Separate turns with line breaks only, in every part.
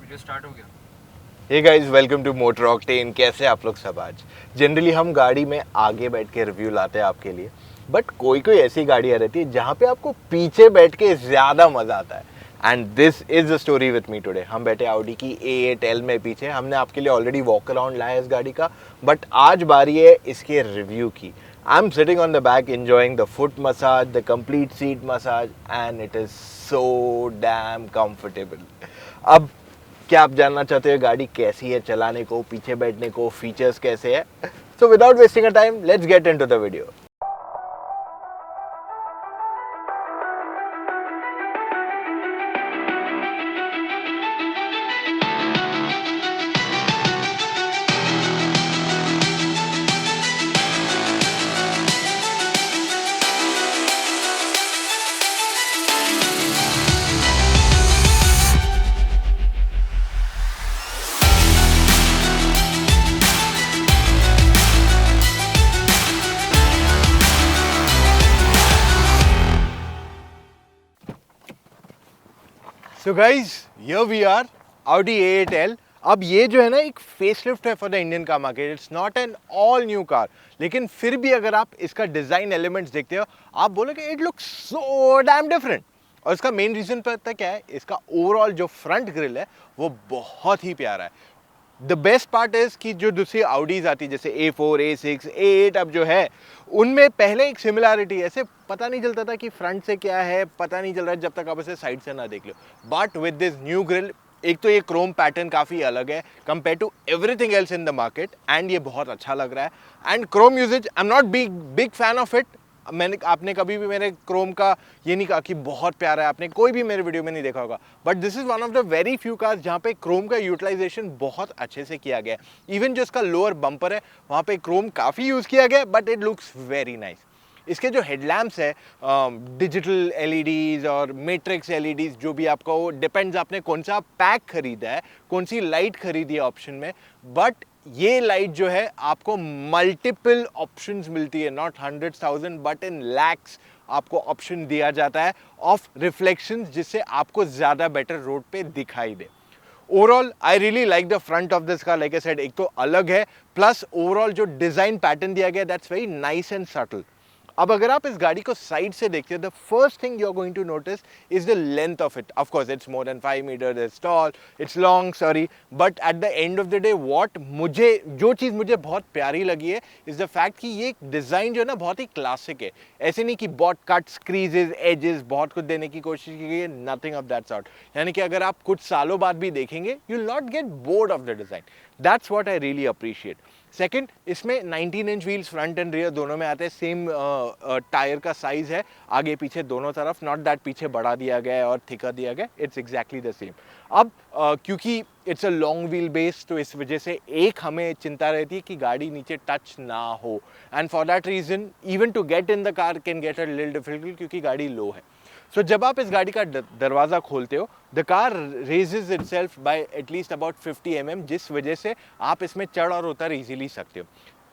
Video start हो गया।
Hey guys, welcome to Motor Octane. कैसे आप लोग सब? आज जनरली हम गाड़ी में आगे बैठ के रिव्यू लाते हैं आपके लिए, बट कोई कोई ऐसी गाड़ियाँ रहती है जहाँ पे आपको पीछे बैठ के ज़्यादा मज़ा आता है। And this is the story with me today. हम बैठे ऑडी की A8L में पीछे। हमने आपके लिए ऑलरेडी वॉक अराउंड लाया है इस गाड़ी का, बट आज बारी है इसके रिव्यू की। I am sitting on the back enjoying the foot massage, the complete seat massage, and it is so damn comfortable. अब क्या आप जानना चाहते हो गाड़ी कैसी है चलाने को, पीछे बैठने को, फीचर्स कैसे है? So without wasting a time, let's get into the video. So guys, here we are, Audi A8L। अब ये जो है ना एक फेसलिफ्ट है for the Indian car market. It's not an all new car, लेकिन फिर भी अगर आप इसका डिजाइन एलिमेंट्स देखते हो, आप बोलोगे it looks so damn different. और इसका मेन रीजन पता क्या है? इसका ओवरऑल जो फ्रंट ग्रिल है वो बहुत ही प्यारा है। द बेस्ट पार्ट इज कि जो दूसरी आउडीज आती है जैसे A4, A6, A8 अब जो है, उनमें पहले एक सिमिलैरिटी ऐसे पता नहीं चलता था कि फ्रंट से क्या है, पता नहीं चल रहा है जब तक आप इसे साइड से ना देख लो। But with this new grill, एक तो ये क्रोम पैटर्न काफ़ी अलग है compare to everything else in the market, and ये बहुत अच्छा लग रहा है। And chrome uses, I am not big fan of it. आपने कभी भी मेरे क्रोम का ये नहीं कहा कि बहुत प्यारा है, आपने कोई भी मेरे वीडियो में नहीं देखा होगा, but this is one of the very few cars जहाँ पे क्रोम का यूटिलाइजेशन बहुत अच्छे से किया गया है। इवन जो इसका लोअर बम्पर है वहाँ पे क्रोम काफ़ी यूज़ किया गया, but it looks very nice. इसके जो हेडलैम्प्स है, डिजिटल एलईडीज और मैट्रिक्स एलईडीज, जो भी आपको डिपेंड्स आपने कौन सा पैक खरीदा है, कौन सी लाइट खरीदी है ऑप्शन में, बट ये लाइट जो है आपको मल्टीपल ऑप्शंस मिलती है, नॉट 100,000 बट इन लैक्स आपको ऑप्शन दिया जाता है ऑफ रिफ्लेक्शंस, जिससे आपको ज़्यादा बेटर रोड पे दिखाई दे। Overall I really like the front of this car. Like I said, एक तो अलग है, प्लस ओवरऑल जो डिज़ाइन पैटर्न दिया गया that's very nice and subtle. अब अगर आप इस गाड़ी को साइड से देखते हो, the first thing you are going to notice is the length of it. Of course it's more than 5 metre, it's tall, it's long, sorry, but at the end of the day जो चीज़ मुझे बहुत प्यारी लगी है is the fact कि ये design जो है ना बहुत ही क्लासिक है। ऐसे नहीं कि बहुत कट्स, क्रीजेज, एजेस बहुत कुछ देने की कोशिश की गई है, नथिंग ऑफ दैट सॉर्ट। यानी कि अगर आप कुछ सालों बाद भी देखेंगे, you will not get bored of the design. That's what I really appreciate. Second, इसमें 19 inch wheels front end rear दोनों में आते हैं। सेम टायर का साइज है आगे पीछे दोनों तरफ, नॉट दैट पीछे बढ़ा दिया गया है और थिकर दिया गया, इट्स एग्जैक्टली द सेम। अब क्योंकि it's a long wheel base, तो इस वजह से एक हमें चिंता रहती है कि गाड़ी नीचे टच ना हो, and for that reason even to get in the car can get a little difficult क्योंकि गाड़ी लो है। सो जब आप इस गाड़ी का दरवाज़ा खोलते हो, the car raises itself bye at least about 50 mm, जिस वजह से आप इसमें चढ़ और उतर इजीली सकते हो।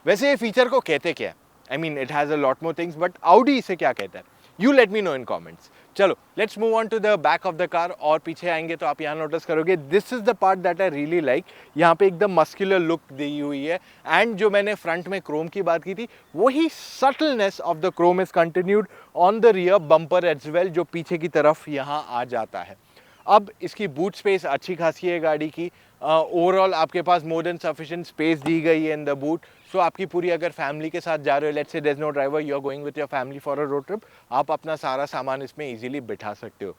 वैसे ये फीचर को कहते क्या है? I mean it has a lot more things, but Audi इसे क्या कहता है? You let me know in comments. चलो let's move on to the back of the car. और पीछे आएंगे तो आप यहाँ नोटिस करोगे, this is the part that I really like. यहाँ पे एकदम मस्कुलर लुक दी हुई है, एंड जो मैंने फ्रंट में क्रोम की बात की थी, वही subtleness of the chrome is continued on the rear bumper as well, जो पीछे की तरफ यहाँ आ जाता है। अब इसकी बूट स्पेस अच्छी खासी है गाड़ी की। ओवरऑल आपके पास मोर देन सफिशिएंट स्पेस दी गई है इन द बूट। सो आपकी पूरी, अगर फैमिली के साथ जा रहे हो, let's say there is no driver, you are going with your family for a road trip, आप अपना सारा सामान इसमें इजीली बिठा सकते हो।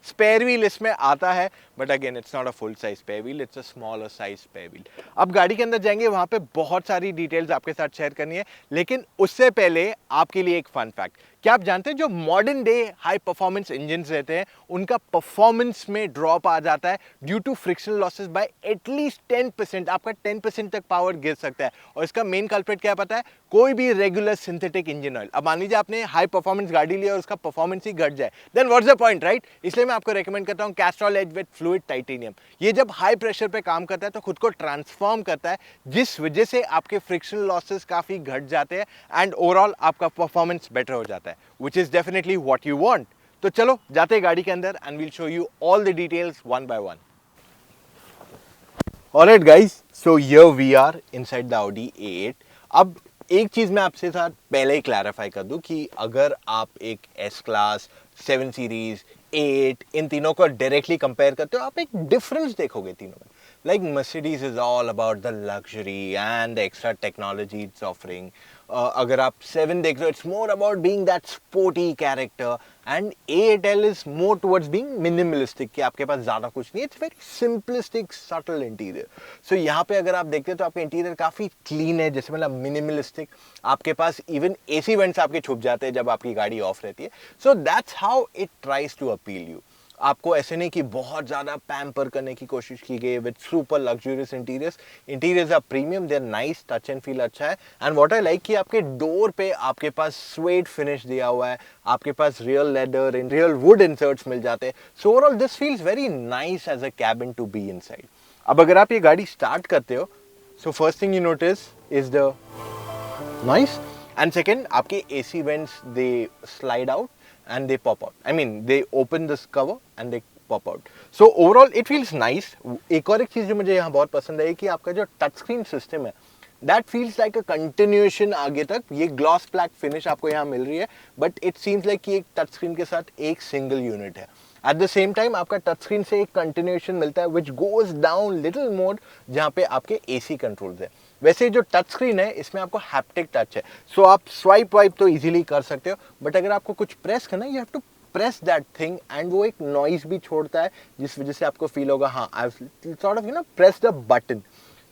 स्पेयर व्हील इसमें आता है, but again it's not a full size spare wheel, it's a smaller size spare wheel. अब गाड़ी के अंदर जाएंगे, वहां पे बहुत सारी डिटेल्स आपके साथ शेयर करनी है, लेकिन उससे पहले आपके लिए एक फन फैक्ट। क्या आप जानते हैं जो modern day high performance engine रहते हैं, उनका परफॉर्मेंस में ड्रॉप आ जाता है due to frictional losses by at least 10%। आपका 10% तक पावर गिर सकता है, और इसका मेन कल्प्रिट क्या पता है? कोई भी रेगुलर सिंथेटिक इंजन ऑयल। अब मान लीजिए आपने हाई परफॉर्मेंस गाड़ी लिया और उसका परफॉर्मेंस ही घट जाए, then what's the point, right? इसलिए मैं आपको रेकमेंड करता हूं Castrol edge with fluid titanium. ये जब हाई प्रेशर पे काम करता है तो खुद को ट्रांसफॉर्म करता है, जिस वजह से आपके फ्रिक्शनल लॉसेस काफी घट जाते हैं, एंड ओवरऑल आपका परफॉर्मेंस बेटर हो जाता है, which is definitely what you want. तो चलो जाते हैं गाड़ी के अंदर, and we'll show you all the details one by one. Alright guys, so here we are inside the Audi A8. अब एक चीज़ मैं आपसे साथ पहले ही क्लैरिफाई कर दूं कि अगर आप एक S क्लास 7 सीरीज A8 इन तीनों को डायरेक्टली कंपेयर करते हो आप एक डिफरेंस देखोगे तीनों में. Like Mercedes is all about the luxury and the extra technology it's offering. अगर आप 7 देख रहे हो, it's more about being that sporty character and A8L is more towards being minimalistic कि आपके पास ज़्यादा कुछ नहीं है. It's very simplistic, subtle interior. So यहाँ पे अगर आप देखते हो तो आपका इंटीरियर काफ़ी क्लीन है, जैसे मतलब मिनिमलिस्टिक. आपके पास इवन AC वेंट्स आपके छुप जाते हैं जब आपकी गाड़ी ऑफ रहती है. So that's how it tries to appeal you. आपको ऐसे नहीं कि बहुत ज़्यादा पैम्पर करने की कोशिश की गई with super luxurious interiors are premium, they are nice, touch and feel अच्छा है. एंड व्हाट आई लाइक कि आपके डोर पे आपके पास स्वेट फिनिश दिया हुआ है, आपके पास real leather and real wood inserts मिल जाते हैं. So overall this feels very nice as a cabin to be inside. अब अगर आप ये गाड़ी स्टार्ट करते हो, so first thing you notice is the noise, and second आपके AC vents they slide out and they pop out. I mean, they open this cover and they pop out. So overall it feels nice. एक और एक चीज़ जो मुझे यहाँ बहुत पसंद है कि आपका जो टच स्क्रीन सिस्टम है that feels like a continuation आगे तक. ये ग्लॉस ब्लैक फिनिश आपको यहाँ मिल रही है, बट इट सीम्स लाइक कि एक टच स्क्रीन के साथ एक सिंगल यूनिट है. एट द सेम टाइम आपका टच स्क्रीन से एक कंटिन्यूएशन मिलता है which goes down little mode जहाँ पे आपके AC कंट्रोल्स है. वैसे जो टच स्क्रीन है इसमें आपको हैप्टिक टच है, सो आप स्वाइप वाइप तो इजीली कर सकते हो, बट अगर आपको कुछ प्रेस करना है you have to press that thing and वो एक नॉइज भी छोड़ता है जिस वजह से आपको फील होगा हाँ I sort of press the button.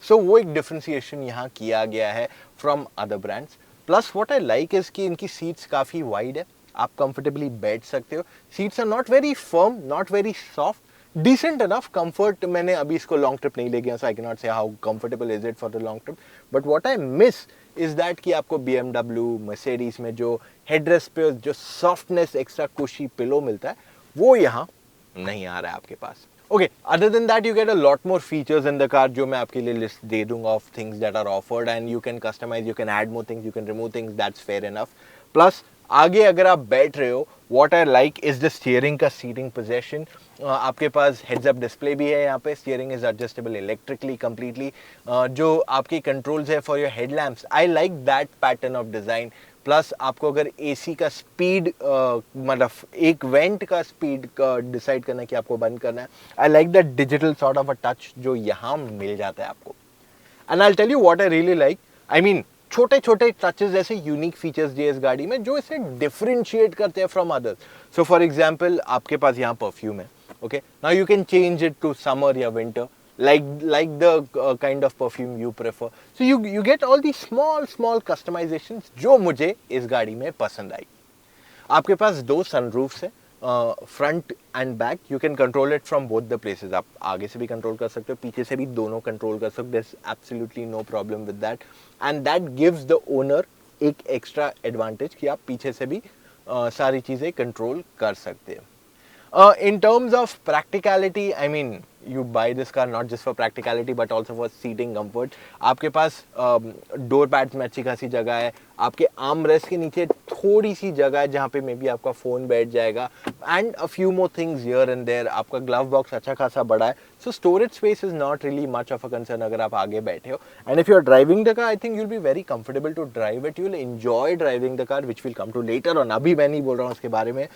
So वो एक डिफ्रेंसिएशन यहाँ किया गया है from other brands. Plus what I like is कि इनकी सीट्स काफ़ी वाइड है, आप कंफर्टेबली बैठ सकते हो. Seats are not very firm, not very soft, decent enough comfort. मैंने अभी इसको लॉन्ग ट्रिप नहीं ले गया, so I can not say how comfortable is it for the long trip. But what I miss is that कि आपको BMW, Mercedes में जो हेडरेस्ट पे जो सॉफ्टनेस एक्स्ट्रा कुशी पिलो मिलता है वो यहाँ नहीं आ रहा है आपके पास. Okay, other than that you get a lot more features in the car जो मैं आपके लिए लिस्ट दे दूंगा of things that are offered and you can customize, you can add more things, you can remove things, that's fair enough. Plus आगे अगर आप बैठ रहे हो, what I like is the steering का seating position. आपके पास heads up display भी है यहाँ पे, steering is adjustable electrically completely. जो आपकी controls है for your headlamps, I like that pattern of design. Plus आपको अगर AC का स्पीड मतलब एक वेंट का स्पीड का डिसाइड करना है कि आपको बंद करना है, I like that digital sort of a touch जो यहाँ मिल जाता है आपको. And I tell you what I really like, I mean छोटे छोटे टचेस ऐसे यूनिक फीचर्स दिए इस गाड़ी में जो इसे डिफरेंशिएट करते हैं from others. So for example आपके पास यहाँ परफ्यूम है, okay, now you can change it to summer या winter like the kind of perfume you prefer. So you get all these small customizations जो मुझे इस गाड़ी में पसंद आई. आपके पास दो सनरूफ्स है, front end back. You can control it from both the places. आप आगे से भी कंट्रोल कर सकते हो, पीछे से भी दोनों कंट्रोल कर सकते हो. There is absolutely no problem with that and that gives the owner एक एक्स्ट्रा एडवांटेज कि आप पीछे से भी सारी चीज़ें कंट्रोल कर सकते हैं. In terms of practicality, I mean, you buy this car not just for practicality but also for seating comfort. आपके पास डोर पैड्स में अच्छी खासी जगह है, आपके आर्म रेस्ट के नीचे थोड़ी सी जगह है जहाँ पे मे बी आपका फ़ोन बैठ जाएगा and a few more things here and there. आपका ग्लव बॉक्स अच्छा खासा बड़ा है, so storage space is not really much of a concern अगर आप आगे बैठे हो. And if you are driving the car I think you will be very comfortable to drive it, you will enjoy driving the car which will come to later on. अभी मैं नहीं बोल रहा हूँ उसके बारे में,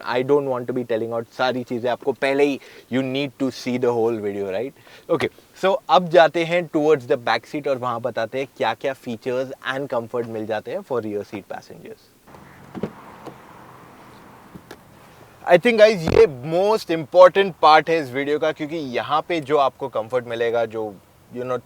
I don't want to be telling out सारी चीज़ें आपको पहले ही. You need to see the whole video, right? Okay, so अब जाते हैं टुवर्ड्स द बैक सीट और वहाँ बताते हैं क्या क्या फीचर्स एंड कंफर्ट मिल जाते हैं for rear seat passengers. I think guys ये मोस्ट इंपॉर्टेंट पार्ट है इस वीडियो का, क्योंकि यहाँ पे जो आपको कंफर्ट मिलेगा, जो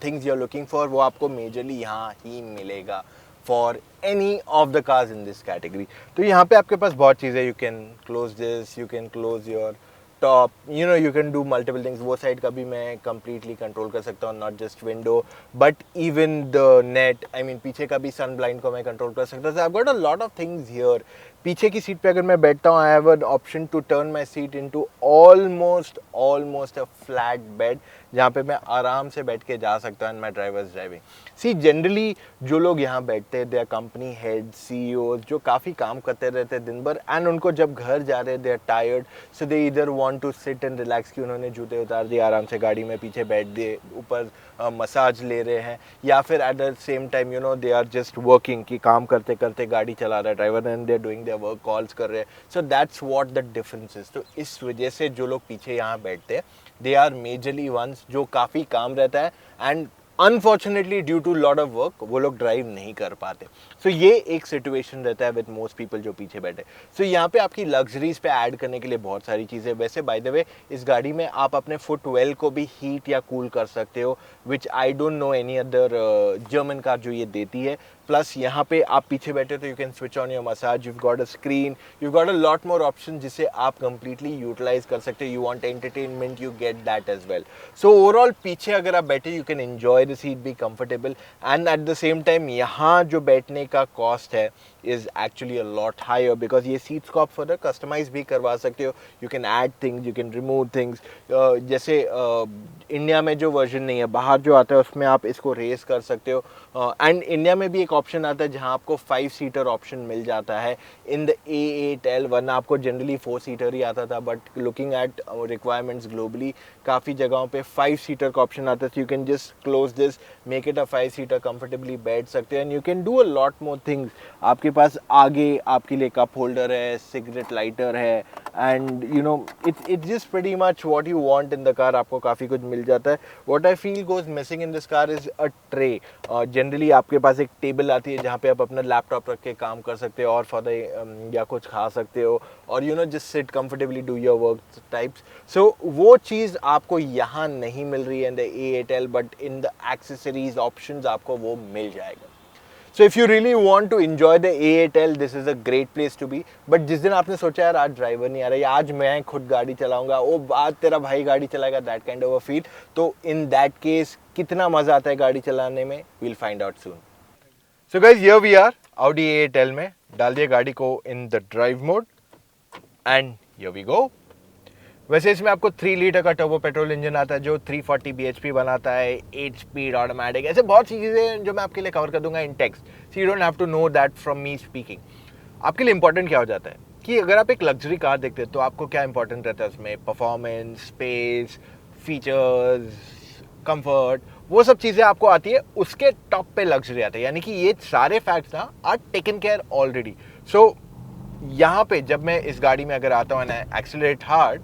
things you are looking for, वो आपको मेजरली यहाँ ही मिलेगा for any of the cars in this category. तो यहाँ पे आपके पास बहुत चीज़ें, you can close this, you can close your top, you can do multiple things. वो साइड का भी मैं completely कंट्रोल कर सकता हूँ, not just window but even the net. I mean पीछे का भी सन ब्लाइंड को मैं कंट्रोल कर सकता हूँ. So I've got a lot of things here. पीछे की सीट पे अगर मैं बैठता हूँ, I have an option to turn my seat into almost a flat bed जहाँ पे मैं आराम से बैठ के जा सकता हूँ and my drivers driving. See generally जो लोग यहाँ बैठते हैं, दे आर कंपनी हेड, सीईओ, जो काफ़ी काम करते रहते हैं दिन भर, एंड उनको जब घर जा रहे हैं दे आर टायर्ड, सो दे इधर want to sit and relax, कि उन्होंने जूते उतार दिए, आराम से गाड़ी में पीछे बैठ दिए, ऊपर मसाज ले रहे हैं, या फिर at the same time you know they are just working, कि काम करते करते गाड़ी चला रहा है driver and they are doing their work, calls कर रहे हैं। So that's what the difference is. तो इस वजह से जो लोग पीछे यहाँ बैठते हैं, दे आर मेजरली वंस जो काफ़ी काम रहता है, and unfortunately due to lot of work वो लोग ड्राइव नहीं कर पाते। सो ये एक सिचुएशन रहता है विद मोस्ट पीपल जो पीछे बैठे। सो यहाँ पे आपकी लग्जरीज पे ऐड करने के लिए बहुत सारी चीज़ें। वैसे बाय द वे इस गाड़ी में आप अपने फुटवेल को भी हीट या कूल कर सकते हो, which I don't know any other German car जो ये देती है। प्लस यहाँ पे आप पीछे बैठे तो you can switch on your massage, you got a screen, you got a lot more option जिसे आप कंप्लीटली यूटिलाइज कर सकते हो। You want entertainment, you get that as well. So overall पीछे अगर आप बैठे you can enjoy the seat, be comfortable, and at the same time यहाँ जो बैठने का कॉस्ट है is actually a lot higher, because ये सीट्स को आप फर्दर कस्टमाइज भी करवा सकते हो। You can add things, you can remove things. जैसे इंडिया में जो वर्जन नहीं है, बाहर जो आता है उसमें आप इसको रेस कर सकते हो। एंड इंडिया में भी एक ऑप्शन आता है जहां आपको 5 सीटर ऑप्शन मिल जाता है इन द A8L, वरना आपको जनरली 4 सीटर ही आता था, but looking at requirements globally काफ़ी जगहों पे 5 सीटर का ऑप्शन आता है। सो you can just close this, make it a 5 seater, comfortably बैठ सकते हैं, and you can do a lot more things. आपके पास आगे आपके लिए कप होल्डर है, सिगरेट लाइटर है, and you know it's just pretty much what you want in the car, आपको काफ़ी कुछ मिल जाता है। What I feel goes missing in this car is a tray. Generally आपके पास एक टेबल आती है जहाँ पे आप अपना लैपटॉप रख के काम कर सकते हो, और फॉर द या कुछ खा सकते हो, और you know just sit comfortably do your work types. So वो चीज़ आपको यहाँ नहीं मिल रही है in the A8L, but in the accessories options आपको वो मिल जाएगा। So if you really want to enjoy the A8L, this is a great place to be. But जिस दिन आपने सोचा यार आज ड्राइवर नहीं आ रहा, या आज मैं खुद गाड़ी चलाऊंगा, ओ आज तेरा भाई गाड़ी चलाएगा, that kind of a feel, तो in that case कितना मजा आता है गाड़ी चलाने में, we'll find out soon. So guys, here we are Audi A8L में। डाल दिए गाड़ी को in the drive mode and here we go. वैसे इसमें आपको 3 लीटर का टर्बो पेट्रोल इंजन आता है जो 340 bhp बनाता है, 8 स्पीड ऑटोमेटिक, ऐसे बहुत सी चीज़ें हैं जो मैं आपके लिए कवर कर दूंगा in text, so you don't have to know that from me speaking. आपके लिए इंपॉर्टेंट क्या हो जाता है कि अगर आप एक लग्जरी कार देखते हैं तो आपको क्या इंपॉर्टेंट रहता है उसमें, परफॉर्मेंस, स्पेस, फीचर्स, कंफर्ट, वो सब चीज़ें आपको आती है, उसके टॉप पे लग्जरी आता है। यानी कि ये सारे फैक्ट्स ना आर टेकन केयर ऑलरेडी। सो यहाँ पे जब मैं इस गाड़ी में अगर आता हूँ एंड एक्सेलरेट हार्ड,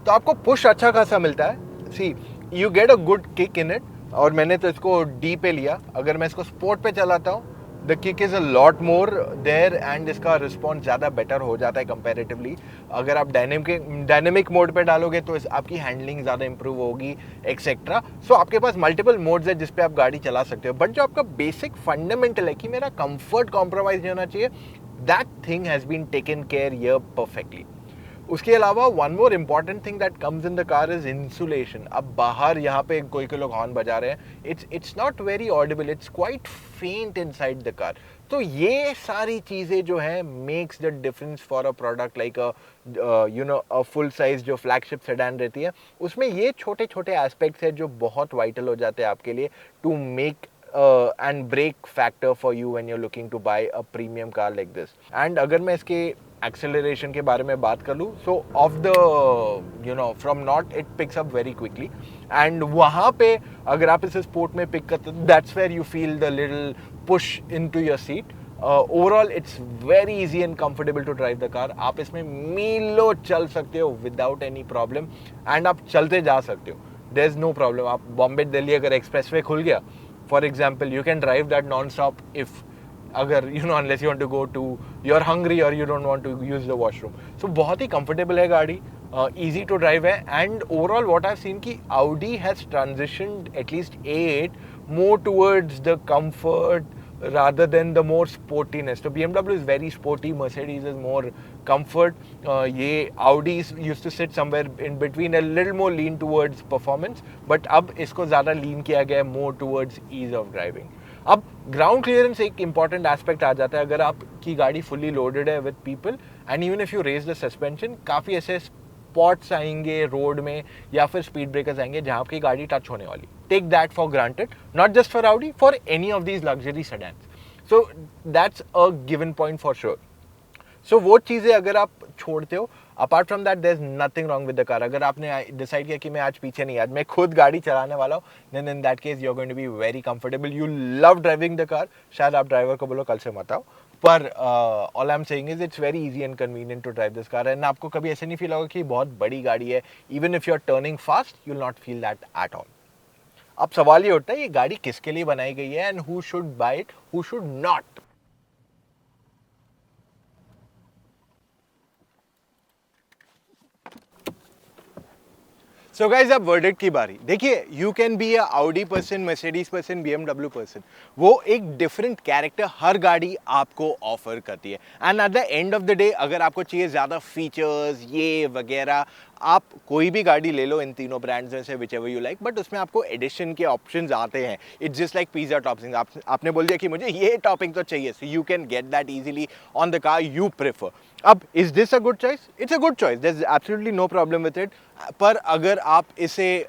तो आपको पुश अच्छा खासा मिलता है। See you get a good kick in it, और मैंने तो इसको डी पे लिया। अगर मैं इसको स्पोर्ट पे चलाता हूँ the kick is a lot more there, and इसका रिस्पॉन्स ज़्यादा बेटर हो जाता है कंपैरेटिवली। अगर आप डायनेमिक मोड पे डालोगे तो आपकी हैंडलिंग ज़्यादा इंप्रूव होगी एक्सेट्रा। सो आपके पास मल्टीपल मोड्स है जिस पे आप गाड़ी चला सकते हो, बट जो आपका बेसिक फंडामेंटल है कि मेरा कंफर्ट कॉम्प्रोमाइज नहीं होना चाहिए, that thing has been taken care here perfectly. उसके अलावा one more important thing that comes in the car is insulation. अब बाहर यहाँ पे कोई लोग हॉर्न बजा रहे हैं, it's not very Audible, it's quite फेंट इनसाइड द कार। तो ये सारी चीज़ें जो है makes the difference for a product like you know a full size जो फ्लैगशिप सेडान रहती है, उसमें ये छोटे छोटे एस्पेक्ट्स है जो बहुत वाइटल हो जाते हैं आपके लिए to make and break factor for you when you looking to buy a premium car like this. And अगर मैं इसके एक्सेलरेशन के बारे में बात कर लूँ, सो of the you know from not it picks up very quickly, and वहाँ पे अगर आप इसे स्पोर्ट में पिक करते हो that's where you feel the little push into your seat. Overall it's very easy and comfortable to drive the car. आप इसमें मीलों चल सकते हो विदाउट एनी प्रॉब्लम, एंड आप चलते जा सकते हो, देयर इज नो प्रॉब्लम। आप बॉम्बे दिल्ली अगर एक्सप्रेस वे खुल गया for example, you can drive that non stop if अगर you know unless you want to go to you are hungry or you don't want to use the washroom. So बहुत ही comfortable है गाड़ी, easy to drive है, and overall what I have seen कि Audi has transitioned at least A8 more towards the comfort rather than the more sportiness. So BMW is very sporty, Mercedes is more comfort. ये Audi used to sit somewhere in between, a little more lean towards performance, but अब इसको ज़्यादा lean किया गया है more towards ease of driving. अब ground clearance एक important aspect आ जाता है अगर आपकी गाड़ी फुली लोडेड है with people, and even if you raise the suspension, काफ़ी ऐसे स्पॉट्स आएंगे रोड में या फिर स्पीड ब्रेकर्स आएंगे जहां आपकी गाड़ी टच होने वाली. Take that for granted, not just for Audi, for any of these luxury sedans. So that's a given point for sure. So वो चीज़ें अगर आप छोड़ते हो, apart from that there is nothing wrong with the car. अगर आपने decide किया कि मैं आज पीछे नहीं, आज मैं खुद गाड़ी चलाने वाला हूँ, then in that case you are going to be very comfortable. You love driving the car. शायद आप ड्राइवर को बोलो कल से मत आओ, पर all I am saying is it's very easy and convenient to drive this car. And आपको कभी ऐसे नहीं फील होगा कि बहुत बड़ी गाड़ी है. Even if you are turning fast you will not feel that at all. अब सवाल ये उठता है ये गाड़ी किसके लिए बनाई गई है and who should buy it, who should not. So guys अब वर्डिक्ट की बारी. देखिए you can be a Audi person, Mercedes person, BMW person. वो एक डिफरेंट कैरेक्टर हर गाड़ी आपको ऑफर करती है. And at the end of the day अगर आपको चाहिए ज़्यादा फीचर्स ये वगैरह, आप कोई भी गाड़ी ले लो इन तीनों ब्रांड्स में से whichever you like, but उसमें आपको एडिशन के ऑप्शंस आते हैं. It's just like pizza topping. आपने बोल दिया कि मुझे ये टॉपिंग तो चाहिए, so you can get that easily on the car you prefer. अब is this a good choice? It's a good choice, there is absolutely no problem with it. पर अगर आप इसे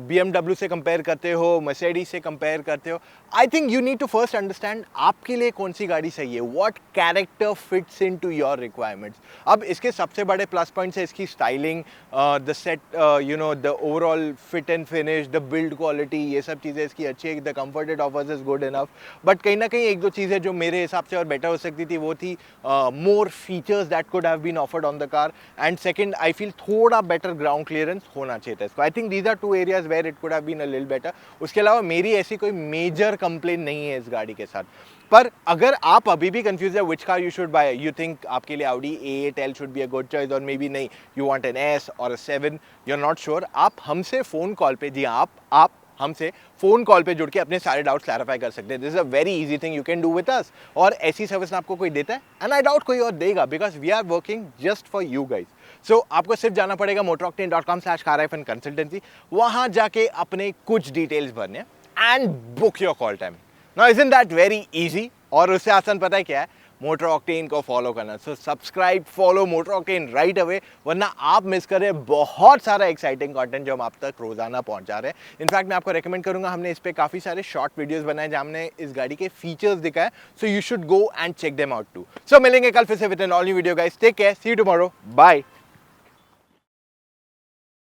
BMW से कंपेयर करते हो, Mercedes से कंपेयर करते हो, I think you need to first understand आपके लिए कौन सी गाड़ी सही है. What character fits in to your requirements. अब इसके सबसे बड़े प्लस पॉइंट्स है इसकी styling, the set, you know, the overall fit and finish, the build quality, ये सब चीज़ें इसकी अच्छी है. The comfort it offers is good enough. But कहीं ना कहीं एक दो चीज़ें जो मेरे हिसाब से और बेटर हो सकती थी वो थी more features that could have been offered on the car. And second I feel थोड़ा बेटर ग्राउंड क्लियरेंस होना चाहिए था इसको. I think these are two areas where it could have been a little better. उसके अलावा मेरी ऐसी कोई मेजर कंप्लेन नहीं है इस गाड़ी के साथ. पर अगर आप अभी भी कंफ्यूज है which car you should buy, you think आपके लिए Audi A8L should be a good choice और मे बी नहीं, यू वांट एन S और 7, यू आर नॉट श्योर, आप हमसे फ़ोन कॉल पे, जी आप हमसे फ़ोन कॉल पे जुड़ के अपने सारे डाउट्स क्लैरिफाई कर सकते हैं. This is a very easy thing you can do with us. और ऐसी सर्विस आपको कोई देता है एंड आई डाउट कोई और देगा, because we are working just for you guys. So आपको सिर्फ जाना पड़ेगा motoroctane.com/car-consultancy. वहाँ जाके अपने कुछ डिटेल्स भरने and book your call time. Now isn't that very easy? और उससे आसान पता है क्या है? मोटर ऑक्टेन को फॉलो करना. So subscribe, follow motor octane right away, वरना आप मिस कर रहे हैं बहुत सारा एक्साइटिंग कंटेंट जो हम आप तक रोजाना पहुंचा रहे हैं. इनफैक्ट मैं आपको रेकमेंड करूंगा, हमने इस पे काफी सारे शॉर्ट वीडियोस बनाए जहां हमने इस गाड़ी के फीचर्स दिखाए. So you should go and check them out too. So मिलेंगे कल फिर से with an all new video guys. Take care, see you tomorrow, bye.